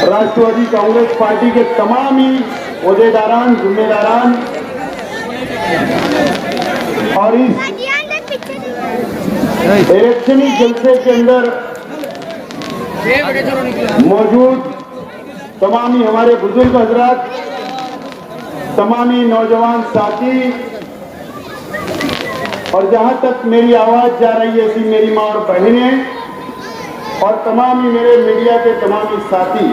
राष्ट्रवादी Congress party के तमाम ही ओहदेदारान, जिम्मेदारान और इस इलेक्शनी जलसे के अंदर मौजूद तमाम ही हमारे बुजुर्ग हजरात, तमाम ही नौजवान साथी और जहां तक मेरी आवाज जा रही है ऐसी मेरी मां और बहनें और तमाम ही मेरे मीडिया के तमाम ही साथी,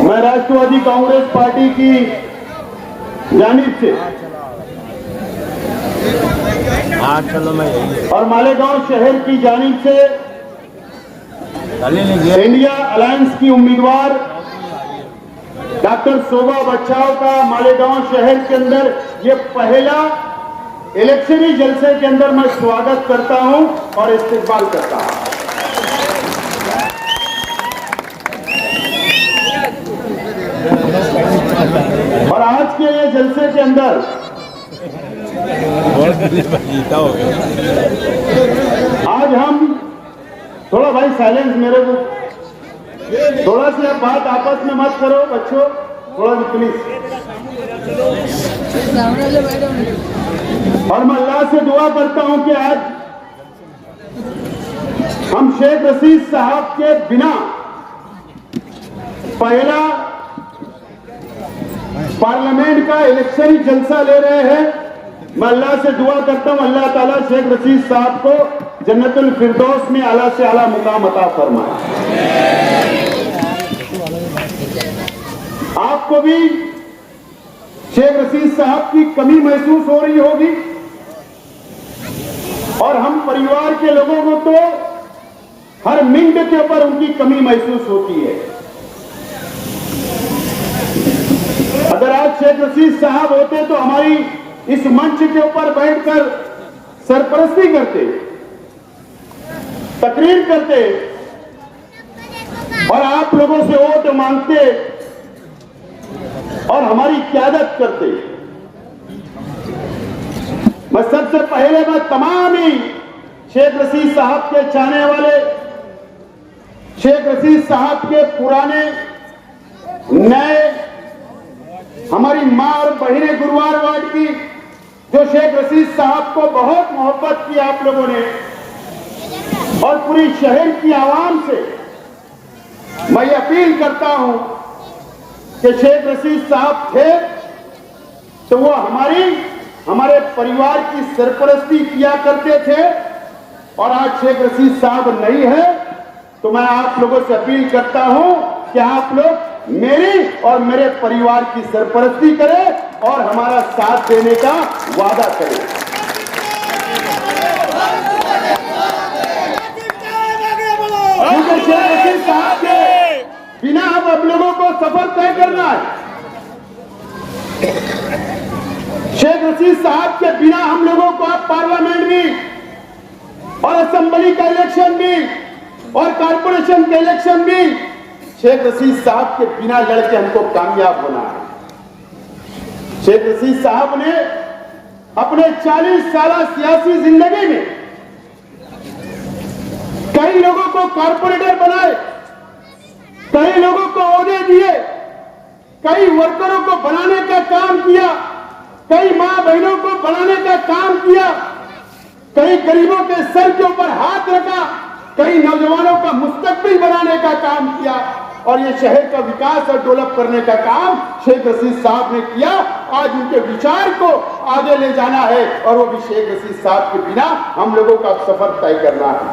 मैं राष्ट्रवादी कांग्रेस पार्टी की जानिब से और मालेगांव शहर की जानिब से इंडिया अलायंस की उम्मीदवार डॉक्टर शोभा बच्चाव का मालेगांव शहर के अंदर ये पहला इलेक्शनी जलसे के अंदर मैं स्वागत करता हूं और इस्तेकबाल करता हूं। और आज के ये जलसे के अंदर आज हम थोड़ा भाई साइलेंस, मेरे को थोड़ा सी आप बात आपस में मत करो बच्चों, थोड़ा सी प्लीज। और मैं अल्लाह से दुआ करता हूं कि आज हम शेख रशीद साहब के बिना पहला पार्लियामेंट का इलेक्शनी जलसा ले रहे हैं। मैं अल्लाह से दुआ करता हूं अल्लाह ताला शेख रशीद साहब को जन्नतुल फिरदौस में आला से आला मुकाम अता फरमाए। आपको भी शेख रशीद साहब की कमी महसूस हो रही होगी और हम परिवार के लोगों को तो हर मिनट के ऊपर उनकी कमी महसूस होती है। अगर आज शेख रशीद साहब होते तो हमारी इस मंच के ऊपर बैठकर सरपरस्ती करते, तकरीर करते और आप लोगों से वोट मांगते और हमारी क़यादत करते। मैं सबसे पहले मैं तमाम ही शेख रशीद साहब के चाहने वाले, शेख रशीद साहब के पुराने नए, हमारी मां और बहनें गुरुवार वार्ड की जो शेख रशीद साहब को बहुत मोहब्बत की आप लोगों ने और पूरी शहर की आवाम से मैं अपील करता हूं कि शेख रशीद साहब थे तो वो हमारे परिवार की सरपरस्ती किया करते थे और आज शेख रशीद साहब नहीं है तो मैं आप लोगों से अपील करता हूं कि आप लोग मेरी और मेरे परिवार की सरपरस्ती करें और हमारा साथ देने का वादा करें। क्योंकि शेख रशीद साहब के बिना अब आप लोगों को सफर तय करना है। शेख रशीद साहब के बिना हम लोगों को अब पार्लियामेंट भी और असेंबली का इलेक्शन भी और कारपोरेशन के इलेक्शन भी शेख रशीद साहब के बिना लड़के हमको कामयाब होना है। शेख रशीद साहब ने अपने 40 साल सियासी जिंदगी में कई लोगों को कारपोरेटर बनाए, कई लोगों को ओहदे दिए, कई वर्करों को बनाने का काम किया, कई मां बहनों को बनाने का काम किया, कई गरीबों के सर के ऊपर हाथ रखा, कई नौजवानों का मुस्तकबिल बनाने का काम किया और ये शहर का विकास और डेवलप करने का काम शेख रशीद साहब ने किया। आज उनके विचार को आगे ले जाना है और वो भी शेख रशीद साहब के बिना हम लोगों का सफर तय करना है।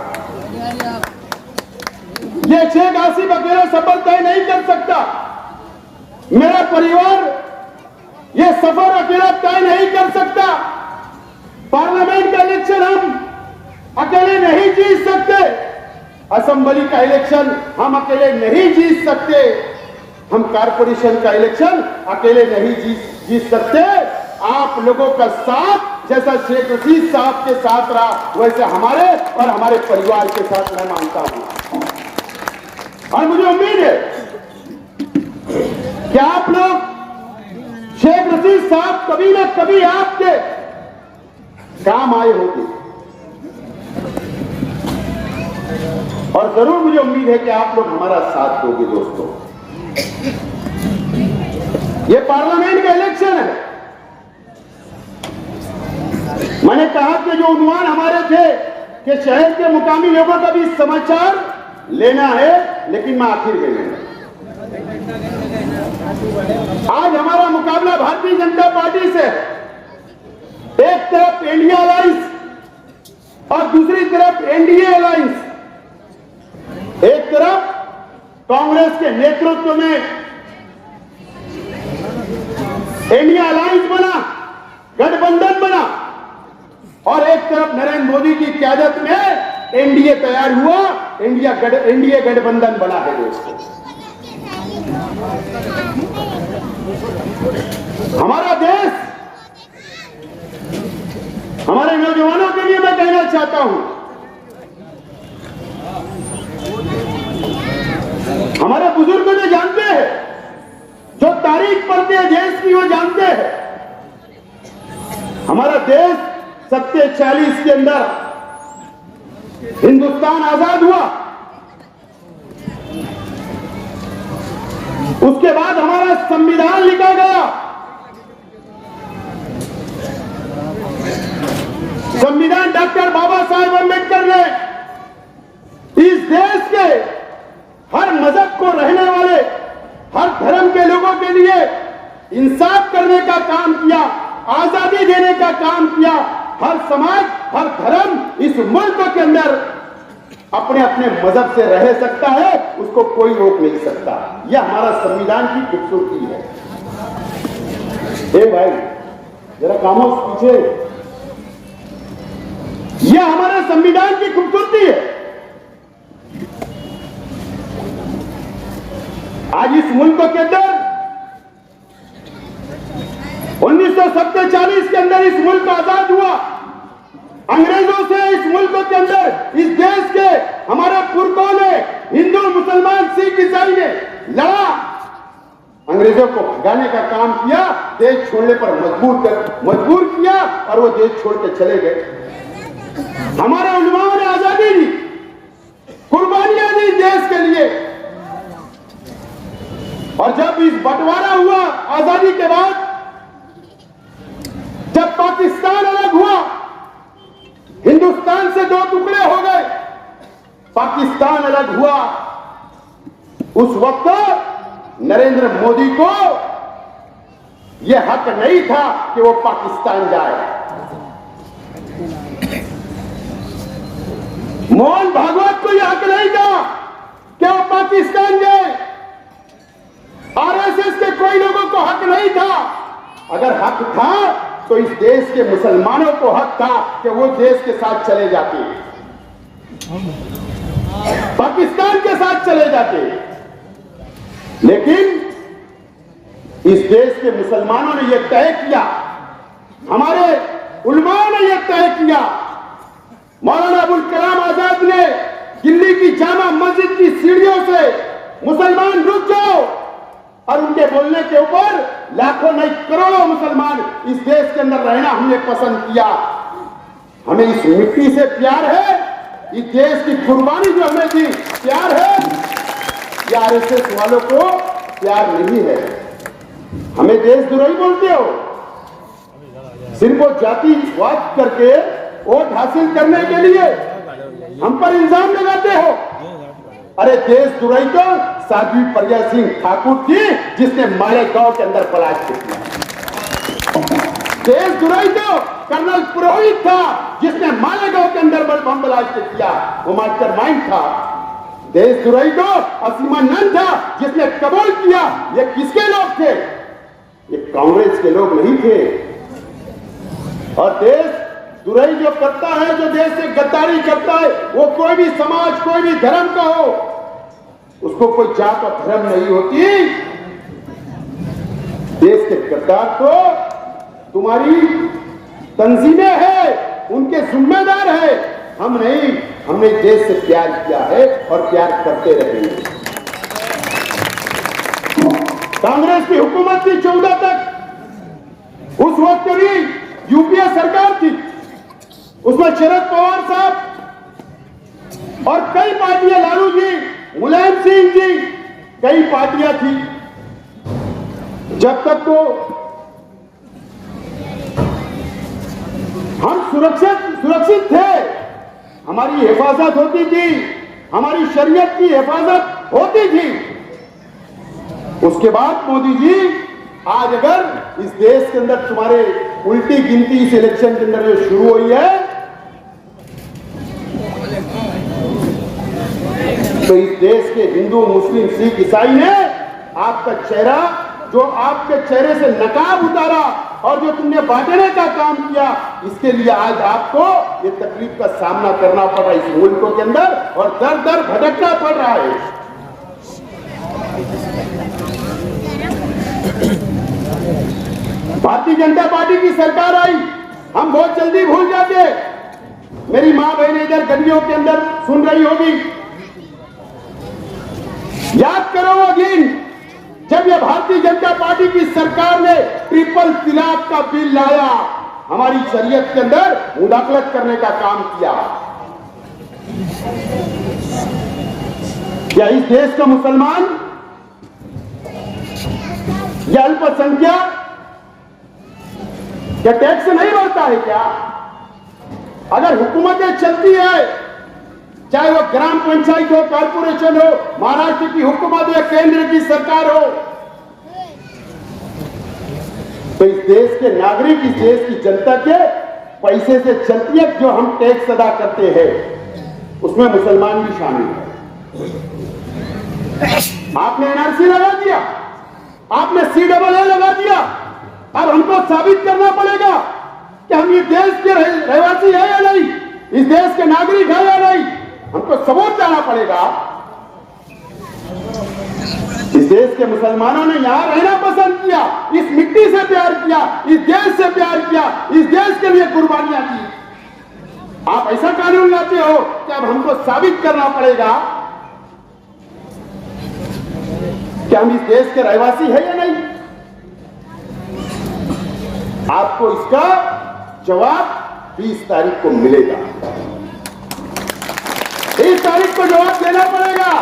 ये शेख आसिफ अकेला सफर तय नहीं कर सकता, मेरा परिवार ये सफर अकेला तय नहीं कर सकता। पार्लियामेंट का इलेक्शन हम अकेले नहीं जीत सकते, असेंबली का इलेक्शन हम अकेले नहीं जीत सकते, हम कारपोरेशन का इलेक्शन अकेले नहीं जीत सकते। आप लोगों का साथ जैसा शेख रशीद साहब के साथ रहा वैसे हमारे और हमारे परिवार के साथ मैं मानता हूं और मुझे उम्मीद है कि आप लोग शेख रशीद साहब कभी न कभी आपके काम आए होंगे और जरूर मुझे उम्मीद है कि आप लोग हमारा साथ दोगे दोस्तों। ये पार्लियामेंट का इलेक्शन है। मैंने कहा कि जो उन्वान हमारे थे कि शहर के मुकामी लोगों का भी समाचार लेना है, लेकिन मैं आखिर में लेना। आज हमारा मुकाबला भारतीय जनता पार्टी से, एक तरफ इंडिया अलायंस और दूसरी तरफ एनडीए अलायंस। एक तरफ कांग्रेस के नेतृत्व में इंडिया अलायंस बना, गठबंधन बना, और एक तरफ नरेंद्र मोदी की क़यादत में एनडीए तैयार हुआ, एनडीए गठबंधन बना है दोस्तों। हमारा देश, हमारे नौजवानों के लिए मैं कहना चाहता हूं, हमारे बुजुर्ग जो जानते हैं, जो तारीख पढ़ते हैं देश की, वो जानते हैं हमारा देश 47 के अंदर हिंदुस्तान आजाद हुआ। उसके बाद हमारा संविधान लिखा गया। संविधान डॉक्टर बाबा साहेब अम्बेडकर ने इस देश के हर मजहब को रहने वाले, हर धर्म के लोगों के लिए इंसाफ करने का काम किया, आजादी देने का काम किया। हर समाज, हर धर्म इस मुल्क के अंदर अपने अपने मजहब से रह सकता है, उसको कोई रोक नहीं सकता। यह हमारा संविधान की खूबसूरती है। भाई जरा खामोश पीछे, यह हमारे संविधान की खूबसूरती है। आज इस मुल्क के अंदर 1947 के अंदर इस मुल्क आजाद हुआ। अंग्रेजों से इस मुल्क के अंदर, इस देश के हमारे पुरखों ने, हिंदू, मुसलमान, सिख, ईसाई ने लड़ा, अंग्रेजों को भगाने का काम किया, देश छोड़ने पर मजबूर किया और वो देश छोड़ के चले गए। हमारे उलमाओं ने आजादी दी, कुर्बानियां दी देश के लिए। और जब इस बंटवारा हुआ आजादी के बाद, जब पाकिस्तान अलग हुआ, हिंदुस्तान से 2 टुकड़े हो गए, पाकिस्तान अलग हुआ, उस वक्त नरेंद्र मोदी को यह हक नहीं था कि वो पाकिस्तान जाए। मोहन भागवत को यह हक नहीं था कि वो पाकिस्तान जाए। आरएसएस के कोई लोगों को हक नहीं था। अगर हक था तो इस देश के मुसलमानों को हक था कि वो देश के साथ चले जाते, पाकिस्तान के साथ चले जाते। लेकिन इस देश के मुसलमानों ने यह तय किया, हमारे उलमाओं ने यह तय किया, मौलाना अबुल कलाम आजाद ने दिल्ली की जामा मस्जिद की सीढ़ियों से मुसलमान रुक जाओ, और उनके बोलने के ऊपर लाखों नहीं करोड़ों मुसलमान इस देश के अंदर रहना हमने पसंद किया। हमें इस मिट्टी से प्यार है, इस देश की कुर्बानी जो हमें दी प्यार है। ये आरएसएस वालों को प्यार नहीं है। हमें देशद्रोही बोलते हो, सिर्फ वो जातिवाद करके वोट हासिल करने के लिए हम पर इल्जाम लगाते हो। अरे देशद्रोही तो साध्वी प्रज्ञा सिंह ठाकुर थी, जिसने मालेगांव के अंदर बलात्कार किया। देशद्रोही तो कर्नल पुरोहित था, जिसने मालेगांव के अंदर बम बलात्कार किया, वो मास्टरमाइंड था। देशद्रोही तो असीमानंद था, जिसने कबूल किया। ये किसके लोग थे? ये कांग्रेस के लोग नहीं थे। और देशद्रोही जो करता है, जो देश से गद्दारी करता है, वो कोई भी समाज, कोई भी धर्म का हो, उसको कोई जात और धर्म नहीं होती। देश के गद्दार तो तुम्हारी तंजीमें हैं, उनके जिम्मेदार है, हम नहीं। हमने देश से प्यार किया है और प्यार करते रहेंगे। कांग्रेस की हुकूमत थी 14 तक, उस वक्त भी यूपीए सरकार थी, उसमें शरद पवार साहब और कई पार्टियां, लालू जी, मुलायम सिंह जी, कई पार्टियां थी। जब तक तो हम सुरक्षित थे, हमारी हिफाजत होती थी, हमारी शरीयत की हिफाजत होती थी। उसके बाद मोदी जी, आज अगर इस देश के अंदर तुम्हारे उल्टी गिनती इस इलेक्शन के अंदर जो शुरू हुई है, तो इस देश के हिंदू, मुस्लिम, सिख, ईसाई ने आपका चेहरा, जो आपके चेहरे से नकाब उतारा और जो तुमने बांटने का काम किया, इसके लिए आज आपको ये तकलीफ का सामना करना पड़ रहा है इस मुल्कों के अंदर, और दर दर भटकना पड़ रहा है। भारतीय जनता पार्टी की सरकार आई, हम बहुत जल्दी भूल जाते। मेरी मां बहन इधर गलियों के अंदर सुन रही होगी, याद करो वो दिन जब यह भारतीय जनता पार्टी की सरकार ने ट्रिपल तलाक का बिल लाया, हमारी शरीयत के अंदर मुदाखलत करने का काम किया। क्या इस देश का मुसलमान या अल्पसंख्यक क्या टैक्स नहीं भरता है क्या? अगर हुकूमतें चलती है, चाहे वो ग्राम पंचायत हो, कॉर्पोरेशन हो, महाराष्ट्र की हुकूमत या केंद्र की सरकार हो, तो इस देश के नागरिक, इस देश की जनता के पैसे से चलती है। जो हम टैक्स अदा करते हैं उसमें मुसलमान भी शामिल है। आपने एनआरसी लगा दिया, आपने CAA लगा दिया। अब हमको साबित करना पड़ेगा कि हम इस देश के रहवासी है या नहीं, इस देश के नागरिक है या नहीं। हमको सबूत लाना पड़ेगा। इस देश के मुसलमानों ने यहां रहना पसंद किया, इस मिट्टी से प्यार किया, इस देश से प्यार किया, इस देश के लिए कुर्बानियां दी। आप ऐसा कानून लाते हो कि अब हमको साबित करना पड़ेगा कि हम इस देश के रहवासी है या नहीं। आपको इसका जवाब 20 तारीख को मिलेगा। 20 तारीख को जवाब देना पड़ेगा।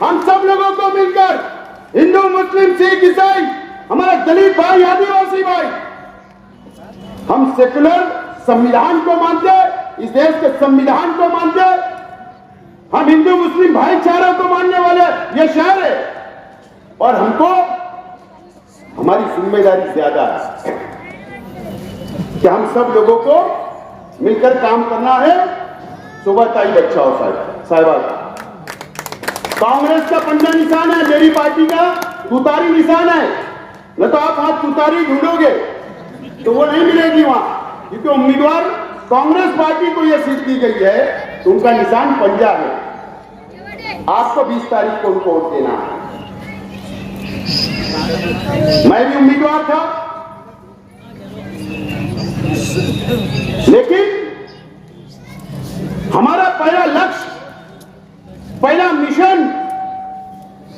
हम सब लोगों को मिलकर, हिंदू, मुस्लिम, सिख, ईसाई, हमारे दलित भाई, आदिवासी भाई, हम सेकुलर संविधान को मानते, इस देश के संविधान को मानते, हम हिंदू मुस्लिम भाईचारा को मानने वाले ये शहर है, और हमको हमारी जिम्मेदारी ज्यादा है कि हम सब लोगों को मिलकर काम करना है। सुबह आई बच्चा हो साहिबा का कांग्रेस का पंजा निशान है, मेरी पार्टी का तुतारी निशान है। न तो आप हाथ तुतारी ढूंढोगे तो वो नहीं मिलेगी वहां, क्योंकि उम्मीदवार कांग्रेस पार्टी को यह सीट दी गई है तो उनका निशान पंजा है। आपको 20 तारीख को उनको वोट देना है। मैं भी उम्मीदवार था, लेकिन हमारा पहला लक्ष्य, पहला मिशन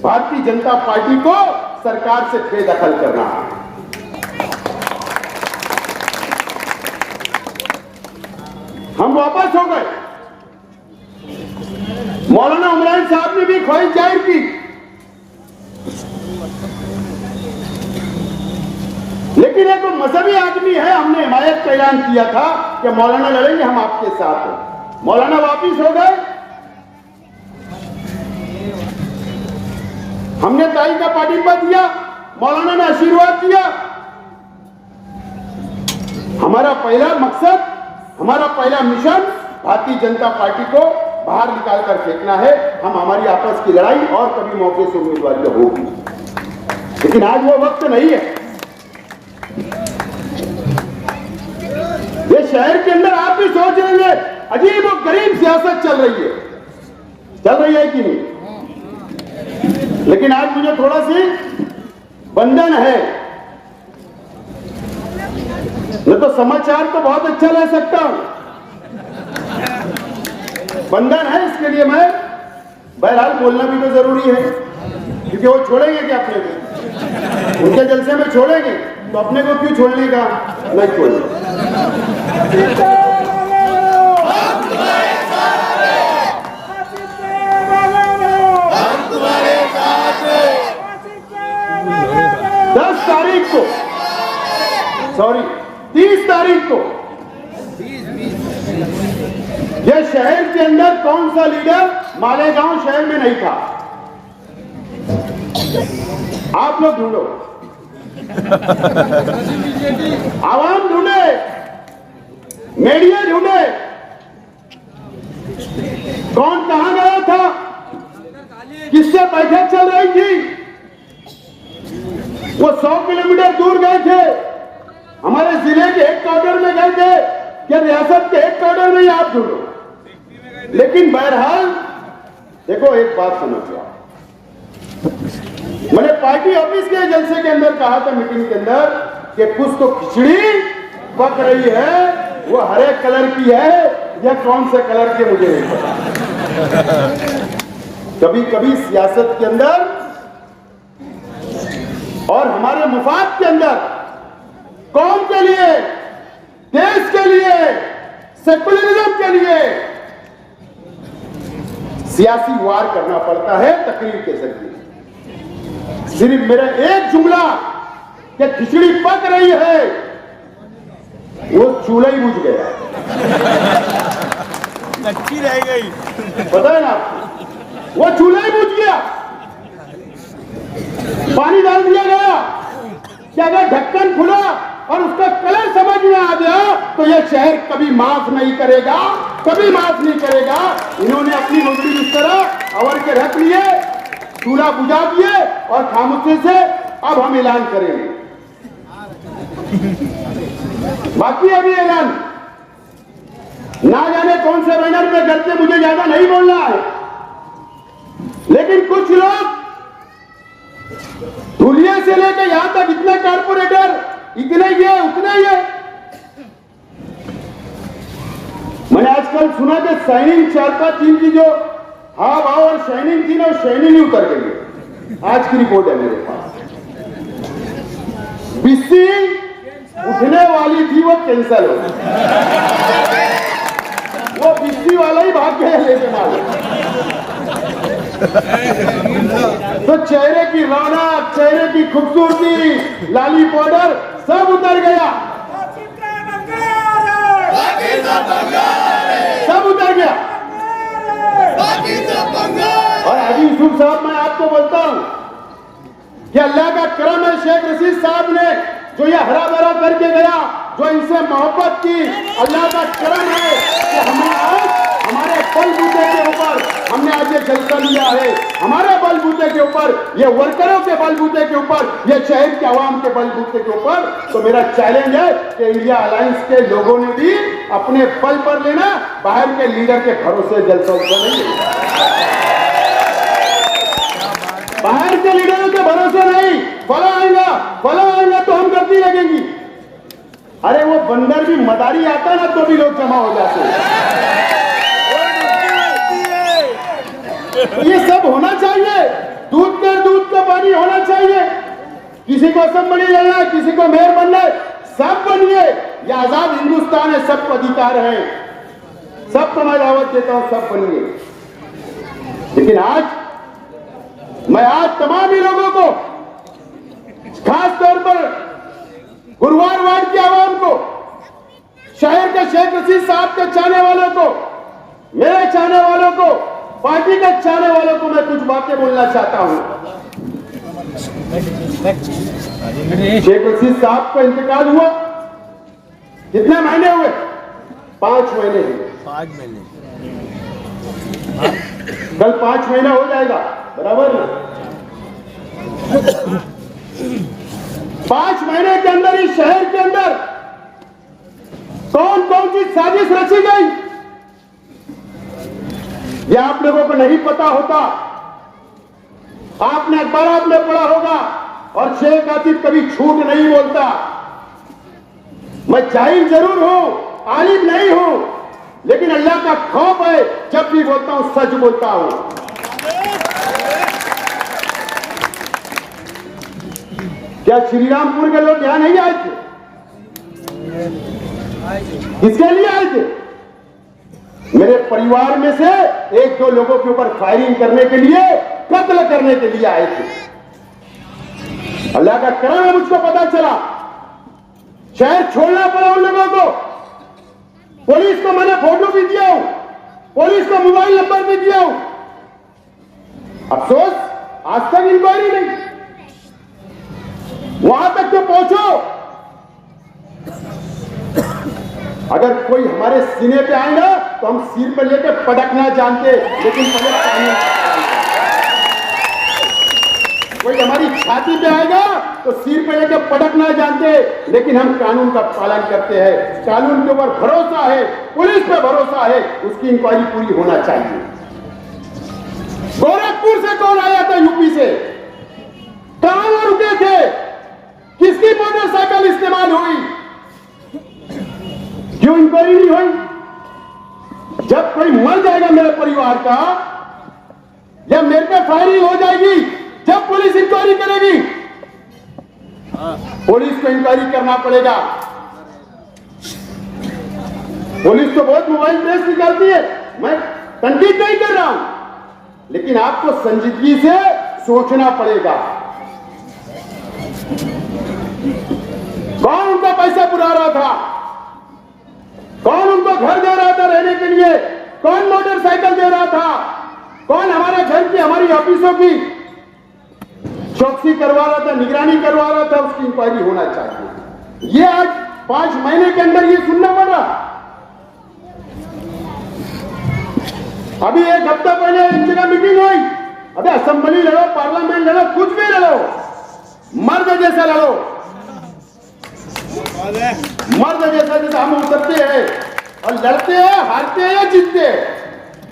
भारतीय जनता पार्टी को सरकार से बेदखल करना है। हम वापस हो गए। मौलाना इमरान साहब ने भी ख्वाहिश जाहिर की, लेकिन एक मजहबी आदमी है, हमने हिमायत का ऐलान किया था कि मौलाना लड़ेंगे, हम आपके साथ हैं। मौलाना वापिस हो गए। हमने ताई का पाटिंबा दिया, मौलाना ने आशीर्वाद दिया। हमारा पहला मकसद, हमारा पहला मिशन भारतीय जनता पार्टी को बाहर निकालकर फेंकना है। हम हमारी आपस की लड़ाई और कभी मौके से उम्मीदवारी होगी, लेकिन आज वो वक्त नहीं है। ये शहर के अंदर आप भी सोच रहे हैं, अजीब और गरीब सियासत चल रही है कि नहीं? लेकिन आज मुझे थोड़ा सी बंधन है। मैं तो समाचार तो बहुत अच्छा ले सकता हूं, बंधन है, इसके लिए मैं बहरहाल बोलना भी तो जरूरी है, क्योंकि वो छोड़ेंगे क्या अपने को? उनके जलसे में छोड़ेंगे? तो अपने को क्यों छोड़ने का? नहीं छोड़ने। सॉरी 30 तारीख को ये शहर के अंदर कौन सा लीडर मालेगांव शहर में नहीं था? आप लोग ढूंढो, आवाम ढूंढे, मीडिया ढूंढे, कौन कहां गया था, किससे बैठक चल रही थी? वो 100 किलोमीटर दूर गए थे, हमारे जिले के हेडक्वार्टर में गए थे, क्या रियासत के हेडक्वार्टर में ही आप ढूंढो। लेकिन बहरहाल देखो, एक बात समझो, मैंने पार्टी ऑफिस के जलसे के अंदर कहा था, मीटिंग के अंदर, कि कुछ तो खिचड़ी पक रही है, वो हरे कलर की है या कौन से कलर के मुझे नहीं पता। कभी कभी सियासत के अंदर और हमारे मुफाद के अंदर कौम के लिए, देश के लिए, सेकुलरिज्म के लिए सियासी वार करना पड़ता है तकरीर के जरिए। सिर्फ मेरा एक जुमला कि खिचड़ी पक रही है, वो चूल्हा ही बुझ गया, कच्ची रह गई, पता है ना, वो चूल्हा ही बुझ गया। पानी डाल दिया गया कि अगर ढक्कन खुला और उसका कलर समझ में आ गया तो यह शहर कभी माफ नहीं करेगा, कभी माफ नहीं करेगा। इन्होंने अपनी नौकरी इस तरह अवर के रख लिए, चूल्हा बुझा दिए और खामोशी से अब हम ऐलान करेंगे। बाकी अभी ऐलान ना जाने कौन से बैनर पे करते, मुझे ज्यादा नहीं बोलना है, लेकिन कुछ लोग धुलिया से लेकर यहां तक इतने कारपोरेटर, इतने ये उतने ये। मैंने आजकल सुना कि शाइनिंग 4-5 दिन की जो हाव भाव और शाइनिंग थी ना, शाइनिंग ही उतर गई है। आज की रिपोर्ट है मेरे पास। बिस्सी उठने वाली थी, वो कैंसिल हो गई, वो बिस्सी वाला ही भाग गया लेके मालूम। तो चेहरे की रौनक, चेहरे की खूबसूरती, लाली पाउडर सब उतर गया, सब उतर गया। और हाजी यूसुफ साहब, मैं आपको बोलता हूं कि अल्लाह का करम है, शेख रशीद साहब ने जो ये हरा भरा करके गया, जो इनसे मोहब्बत की, अल्लाह का करम है कि हमें आज हमारे बलबूते के ऊपर हमने आज ये जलसा लिया है, हमारे बलबूते के ऊपर, ये वर्करों के बलबूते के ऊपर, ये शहर के आवाम के बलबूते के ऊपर। तो मेरा चैलेंज है कि इंडिया अलायंस के लोगों ने भी अपने बल पर लेना, बाहर के लीडर के भरोसे जलसा उठा नहीं, बाहर के लीडरों के भरोसे नहीं। फला आएगा तो हम गर्दी लगेंगी। अरे वो बंदर भी मदारी आता ना तो भी लोग जमा हो जाते हैं। ये सब होना चाहिए, दूध का पानी होना चाहिए। किसी को असेंबली लड़ना है, किसी को मेयर बनना है, सब बनिए। ये आजाद हिंदुस्तान है, सबको अधिकार है, सबको मैं दावत देता हूं, सब बनिए। लेकिन मैं आज तमाम ही लोगों को, खास तौर पर गुरुवार वार्ड के आवाम को, शहर के शेख रशीद साहब के चाहने वालों को, मेरे चाहने वालों को, पार्टी के चाहने वालों को मैं कुछ बातें बोलना चाहता हूं। शेख रशीद साहब का इंतकाल हुआ, कितने महीने हुए? 5 महीने हुए। 5 महीने, कल 5 महीना हो जाएगा, बराबर ना? 5 महीने के अंदर इस शहर के अंदर कौन कौन सी साजिश रची गई, ये आप लोगों को नहीं पता होता। आपने अखबार में पढ़ा होगा, और शेख आसिफ कभी झूठ नहीं बोलता। मैं जाहिल जरूर हूं, आलिम नहीं हूं, लेकिन अल्लाह का खौफ है, जब भी बोलता हूं सच बोलता हूं। क्या श्रीरामपुर के लोग यहां नहीं आए थे? किसके लिए आए थे? मेरे परिवार में से एक दो लोगों के ऊपर फायरिंग करने के लिए, कत्ल करने के लिए आए थे। अल्लाह का करम है, मुझको पता चला, शहर छोड़ना पड़ा उन लोगों को। पुलिस को मैंने फोटो भी दिया हूं, पुलिस को मोबाइल नंबर भी दिया हूं। अफसोस आज तक इंक्वायरी नहीं। वहां तक तो पहुंचो। अगर कोई हमारे सीने पे आएगा तो हम सिर पर लेकर पटकना जानते, लेकिन पहले कानून। कोई हमारी छाती पे आएगा तो सिर पे लेकर पटकना जानते, लेकिन हम कानून का पालन करते हैं। कानून के ऊपर भरोसा है, पुलिस पे भरोसा है, उसकी इंक्वायरी पूरी होना चाहिए। गोरखपुर से कौन आया था? यूपी से। कहां वो रुके थे? किसकी मोटरसाइकिल इस्तेमाल हुई? क्यों इंक्वायरी नहीं हुई? जब कोई मर जाएगा मेरे परिवार का, या मेरे पे फायरिंग हो जाएगी, जब पुलिस इंक्वायरी करेगी, पुलिस को इंक्वायरी करना पड़ेगा। पुलिस तो बहुत मोबाइल प्रेस निकालती है, मैं तनकीद नहीं कर रहा हूं, लेकिन आपको संजीदगी से सोचना पड़ेगा। कौन उनका पैसा बुला रहा था? कौन उनको घर दे रहा था रहने के लिए? कौन मोटरसाइकिल दे रहा था? कौन हमारे घर की, हमारी ऑफिसों की चौकसी करवा रहा था, निगरानी करवा रहा था? उसकी इंक्वायरी होना चाहिए। ये आज 5 महीने के अंदर ये सुनना पड़ रहा। अभी एक हफ्ता पहले एक जगह मीटिंग हुई। अबे असेंबली लड़ो, पार्लियामेंट लड़ो, कुछ भी लड़ो, मर्द जैसा लड़ो। मर्द जैसा जैसा हम उतरते हैं और लड़ते हैं, हारते हैं या जीतते हैं,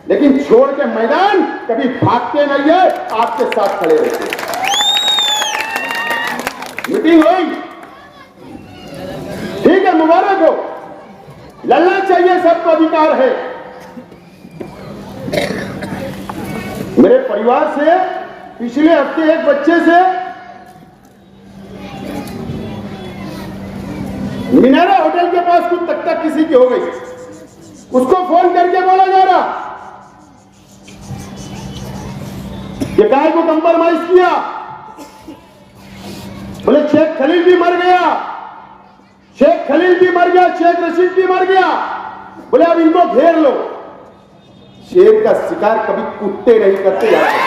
लेकिन छोड़ के मैदान कभी भागते नहीं है, आपके साथ खड़े रहते हैं। मीटिंग हुई, ठीक है, मुबारक हो, लड़ना चाहिए, सबको अधिकार है। मेरे परिवार से पिछले हफ्ते एक बच्चे से मिनारा होटल के पास कुछ तक किसी की हो गई, उसको फोन करके बोला जा रहा कि गाय को कंप्रोमाइज किया। बोले शेख खलील भी मर गया, शेख खलील भी मर गया, शेख रशीद भी मर गया। बोले अब इनको घेर लो। शेर का शिकार कभी कुत्ते नहीं करते जाते।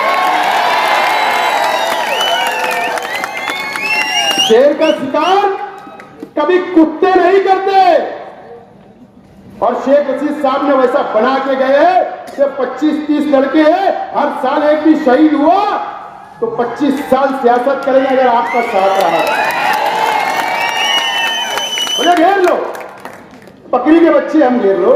शेर का शिकार कभी कुत्ते नहीं करते। और शेख रशीद साहब ने वैसा बना के गए कि 25-30 लड़के हैं, हर साल एक भी शहीद हुआ तो 25 साल सियासत करेंगे अगर आपका साथ रहा। बोले घेर लो, बकरी के बच्चे हम घेर लो।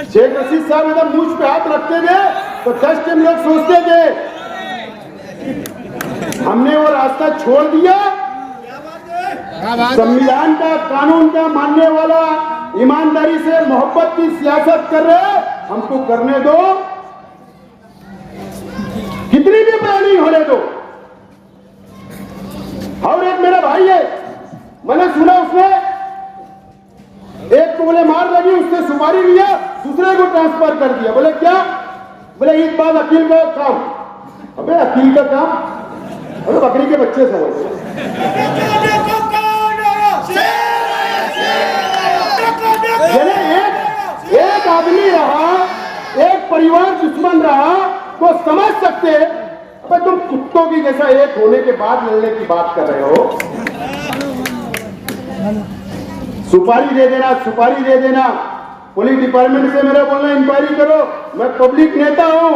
शेख रशीद साहब एकदम मूंछ पे हाथ रखते थे तो 10 टाइम लोग सोचते थे हमने वो रास्ता छोड़ दिया। संविधान का, कानून का मानने वाला, ईमानदारी से मोहब्बत की सियासत कर रहे, हमको करने दो, कितनी भी प्लानिंग होने दो। और एक मेरा भाई है, मैंने सुना उसने एक को बोले मार लगी, उसने सुपारी लिया, दूसरे को ट्रांसफर कर दिया। बोले क्या? बोले ईद बाद अकील का काम। अबे अकील का काम? अरे बकरी के बच्चे समझ। एक आदमी रहा, एक परिवार दुश्मन रहा तो समझ सकते। अबे तुम कुत्तों की जैसा एक होने के बाद लड़ने की बात कर रहे हो। सुपारी दे देना, सुपारी दे देना। पुलिस डिपार्टमेंट से मेरा बोलना इंक्वायरी करो। मैं पब्लिक नेता हूं,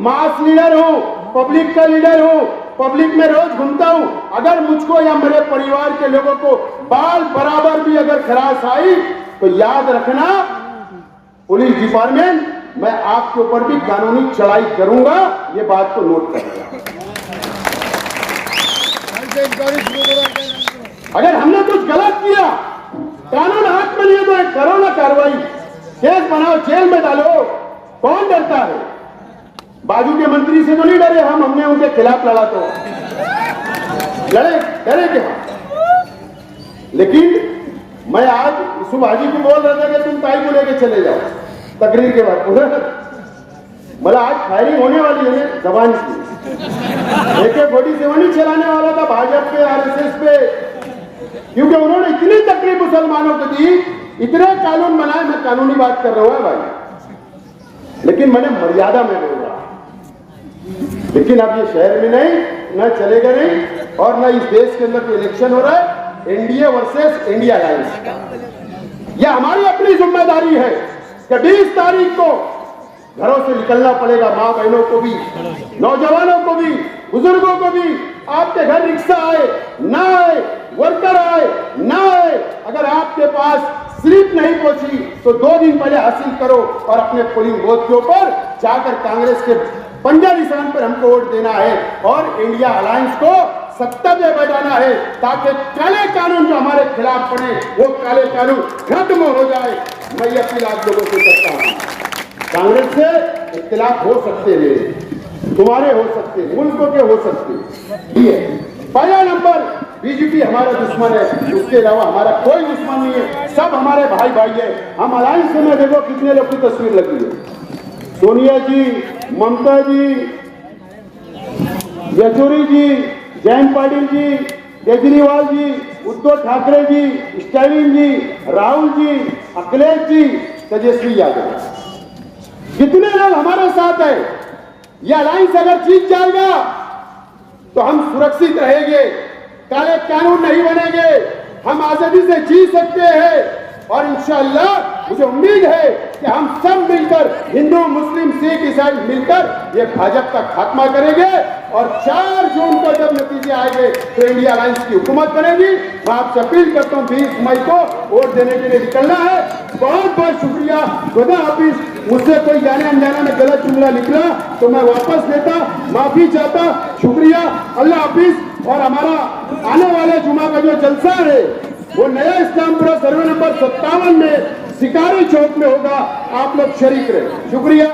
मास लीडर हूं, पब्लिक का लीडर हूं, पब्लिक में रोज घूमता हूं। अगर मुझको या मेरे परिवार के लोगों को बाल बराबर भी अगर खराश आई तो याद रखना, पुलिस डिपार्टमेंट, मैं आपके ऊपर भी कानूनी चढ़ाई करूंगा। ये बात को नोट करेगा। अगर हमने कुछ गलत किया, कानून हाथ में लिए तो करो ना कार्रवाई, केस बनाओ, जेल में डालो। कौन डरता है? बाजू के मंत्री से तो नहीं डरे हम, हमने उनके खिलाफ लड़ा तो लड़े डरे क्या? लेकिन मैं आज सुबह जी को बोल रहा था कि तुम ताई को लेके चले जाओ तकरीर के बाद। मला आज फायरिंग होने वाली है जबान की। AK-47 ही चलाने वाला था भाजपा पे, RSS पे, क्योंकि उन्होंने इतनी तकलीफ मुसलमानों को दी, इतने कानून बनाए। मैं कानूनी बात कर रहा हूं भाई, लेकिन मैंने मर्यादा में बोल रहा। लेकिन अब ये शहर में नहीं, न चलेगा नहीं, और न इस देश के अंदर कोई इलेक्शन हो रहा है एनडीए वर्सेस इंडिया अलायंस का। यह हमारी अपनी जिम्मेदारी है कि 20 तारीख को घरों से निकलना पड़ेगा, मां बहनों को भी, नौजवानों को भी, बुजुर्गों को भी। आपके घर रिक्शा आए ना आए, वर्कर आए ना आए, अगर आपके पास स्लिप नहीं पहुंची तो 2 दिन पहले हासिल करो और अपने पोलिंग बूथ के ऊपर जाकर कांग्रेस के पंजा निशान पर हमको वोट देना है और इंडिया अलायंस को सत्ता में बैठाना है, ताकि काले कानून जो हमारे खिलाफ पड़े वो काले कानून खत्म हो जाए। मैं ये अपील आप लोगों से करता हूं। कांग्रेस से इख्तिलाफ हो सकते हैं, तुम्हारे हो सकते हैं, मुल्कों के हो सकते हैं। पहला नंबर बीजेपी हमारा दुश्मन है, उसके अलावा हमारा कोई दुश्मन नहीं है, सब हमारे भाई भाई है। हम अलायंस में देखो कितने लोग की तस्वीर लगी है, सोनिया जी, ममता जी, येचुरी जी, जयंत पाटिल जी, केजरीवाल जी, उद्धव ठाकरे जी, स्टालिन जी, राहुल जी, अखिलेश जी, तेजस्वी यादव, कितने लोग हमारे साथ है। यह अलायंस अगर जीत जाएगा तो हम सुरक्षित रहेंगे, काले कानून नहीं बनेंगे, हम आजादी से जी सकते हैं। और इंशाअल्लाह मुझे उम्मीद है कि हम सब मिलकर, हिंदू मुस्लिम सिख ईसाई मिलकर ये भाजपा का खात्मा करेंगे और 4 जून को जब नतीजे आएंगे तो इंडिया अलायंस की हुकूमत बनेगी। मैं आपसे अपील करता हूँ 20 मई को वोट देने के लिए निकलना है। बहुत बहुत शुक्रिया, खुदा हाफिज। मुझसे कोई जाने अनजाने में गलत जुमला निकला तो मैं वापस लेता, माफी चाहता। शुक्रिया, अल्लाह हाफिज। और हमारा आने वाले जुमा का जो जलसा है वो नया इस्लामपुरा सर्वे नंबर 57 में शिकारी चौक में होगा, आप लोग शरीक रहे। शुक्रिया।